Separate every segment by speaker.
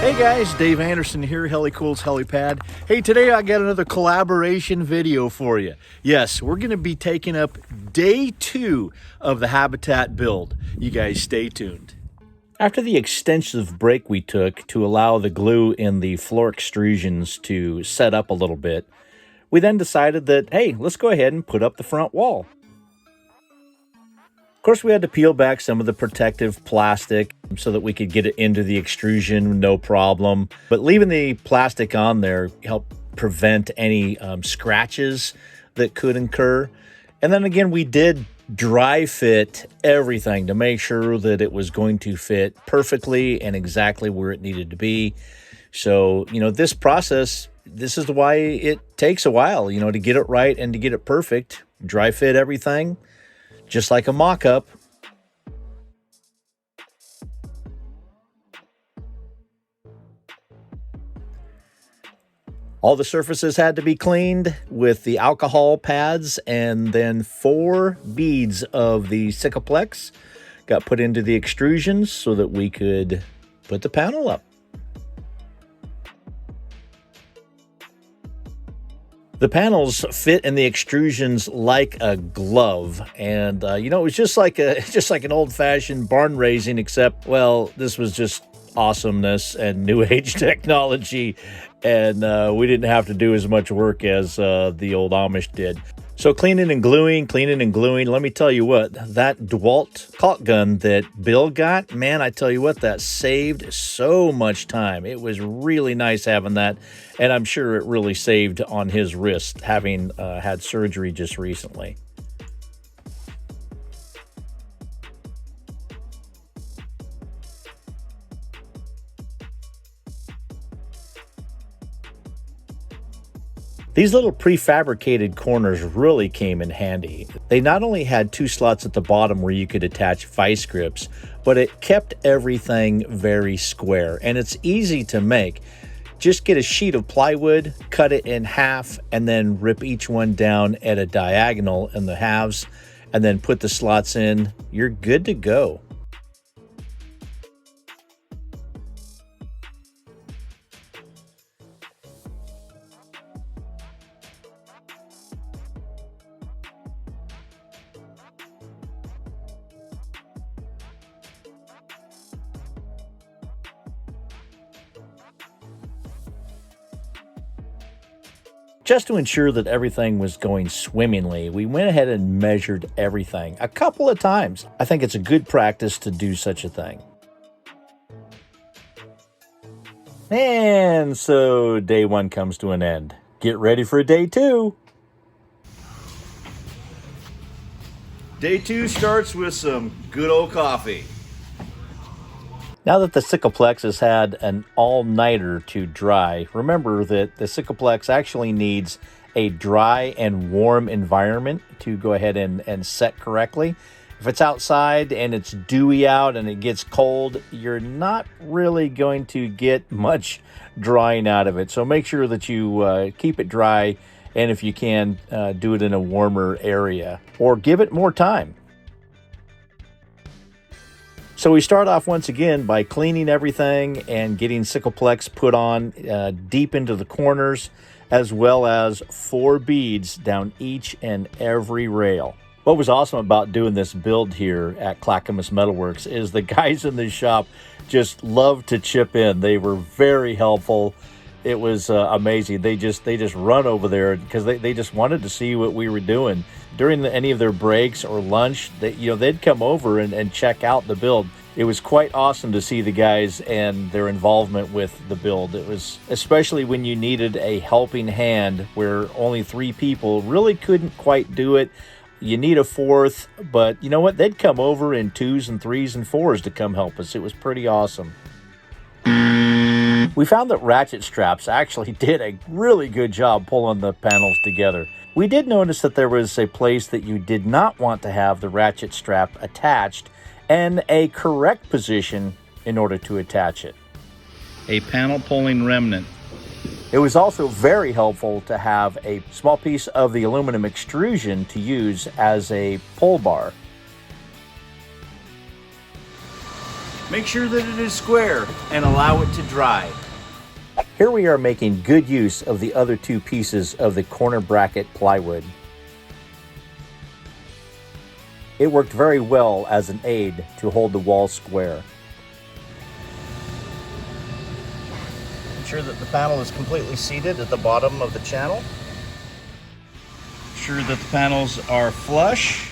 Speaker 1: Hey guys, Dave Anderson here, Helicool's Helipad. Hey, today I got another collaboration video for you. Yes, we're going to be taking up day 2 of the habitat build. You guys stay tuned. After the extensive break we took to allow the glue in the floor extrusions to set up a little bit, we then decided that, hey, let's go ahead and put up the front wall. Of course, we had to peel back some of the protective plastic so that we could get it into the extrusion, no problem. But leaving the plastic on there helped prevent any scratches that could incur. And then again, we did dry fit everything to make sure that it was going to fit perfectly and exactly where it needed to be. So, this process, this is why it takes a while, to get it right and to get it perfect. Dry fit everything, just like a mock-up. All the surfaces had to be cleaned with the alcohol pads, and then 4 beads of the Sikaplex got put into the extrusions so that we could put the panel up. The panels fit in the extrusions like a glove, and it was just like an old-fashioned barn raising, except, well, this was just awesomeness and new age technology, and we didn't have to do as much work as the old Amish did. So cleaning and gluing, let me tell you what, that DeWalt caulk gun that Bill got, man, I tell you what, that saved so much time. It was really nice having that, and I'm sure it really saved on his wrist, having had surgery just recently. These little prefabricated corners really came in handy. They not only had 2 slots at the bottom where you could attach vice grips, but it kept everything very square, and it's easy to make. Just get a sheet of plywood, cut it in half, and then rip each one down at a diagonal in the halves, and then put the slots in. You're good to go. Just to ensure that everything was going swimmingly, we went ahead and measured everything a couple of times. I think it's a good practice to do such a thing. And so day 1 comes to an end. Get ready for day 2. Day 2 starts with some good old coffee. Now that the Sikaplex has had an all-nighter to dry, remember that the Sikaplex actually needs a dry and warm environment to go ahead and set correctly. If it's outside and it's dewy out and it gets cold, you're not really going to get much drying out of it. So make sure that you keep it dry, and if you can, do it in a warmer area or give it more time. So we start off once again by cleaning everything and getting Sikaplex put on deep into the corners, as well as 4 beads down each and every rail. What was awesome about doing this build here at Clackamas Metalworks is the guys in the shop just loved to chip in. They were very helpful. It was amazing. They just run over there because they just wanted to see what we were doing. During any of their breaks or lunch, they'd come over and check out the build. It was quite awesome to see the guys and their involvement with the build. It was especially when you needed a helping hand where only 3 people really couldn't quite do it. You need a 4th, but you know what? They'd come over in 2s and 3s and 4s to come help us. It was pretty awesome. We found that ratchet straps actually did a really good job pulling the panels together. We did notice that there was a place that you did not want to have the ratchet strap attached, and a correct position in order to attach it. A panel pulling remnant. It was also very helpful to have a small piece of the aluminum extrusion to use as a pull bar. Make sure that it is square and allow it to dry. Here we are making good use of the other two pieces of the corner bracket plywood. It worked very well as an aid to hold the wall square. Ensure that the panel is completely seated at the bottom of the channel. Ensure that the panels are flush.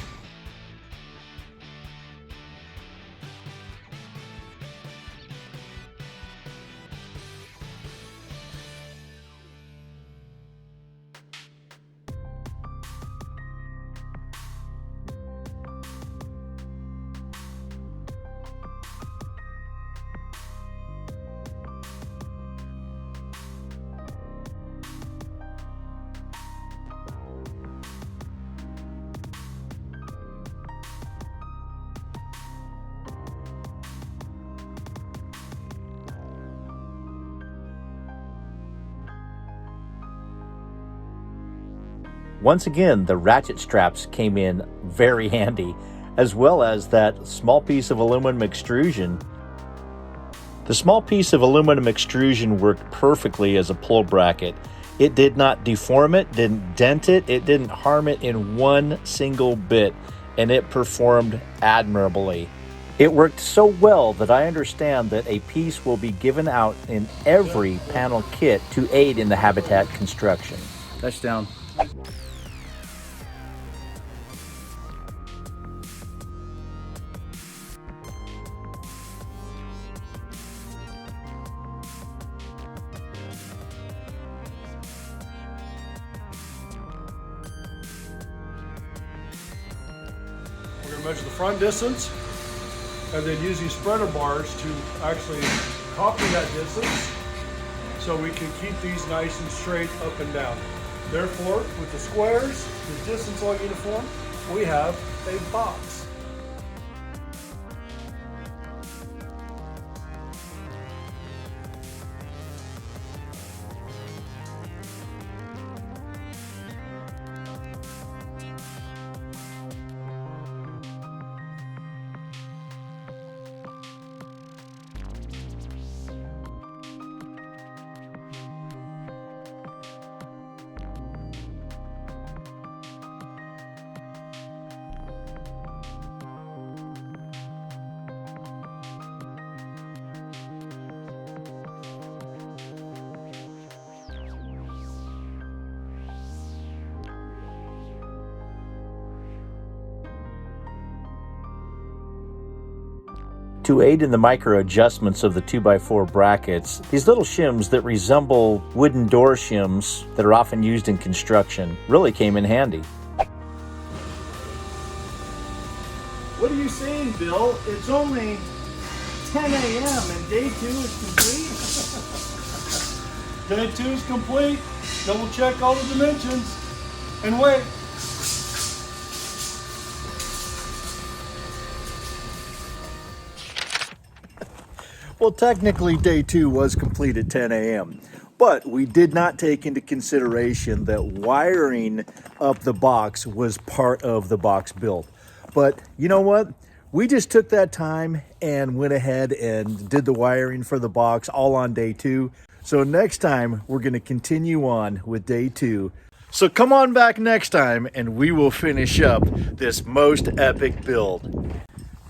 Speaker 1: Once again, the ratchet straps came in very handy, as well as that small piece of aluminum extrusion. The small piece of aluminum extrusion worked perfectly as a pull bracket. It did not deform it, didn't dent it, it didn't harm it in one single bit, and it performed admirably. It worked so well that I understand that a piece will be given out in every panel kit to aid in the habitat construction. Touchdown.
Speaker 2: We're going to measure the front distance and then use these spreader bars to actually copy that distance so we can keep these nice and straight up and down. Therefore, with the squares, the distance all uniform, we have a box.
Speaker 1: To aid in the micro adjustments of the 2x4 brackets, these little shims that resemble wooden door shims that are often used in construction really came in handy.
Speaker 2: What are you saying, Bill? It's only 10 a.m. and day 2 is complete? Day 2 is complete. Double check all the dimensions and wait.
Speaker 1: Well, technically day 2 was complete at 10 a.m. But we did not take into consideration that wiring up the box was part of the box build. But you know what? We just took that time and went ahead and did the wiring for the box all on day 2. So next time we're going to continue on with day 2. So come on back next time and we will finish up this most epic build.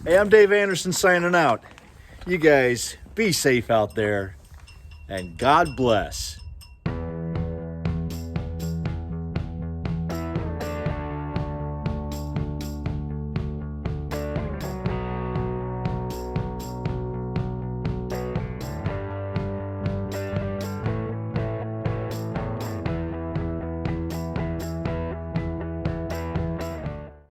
Speaker 1: Hey, I'm Dave Anderson signing out. You guys be safe out there and God bless.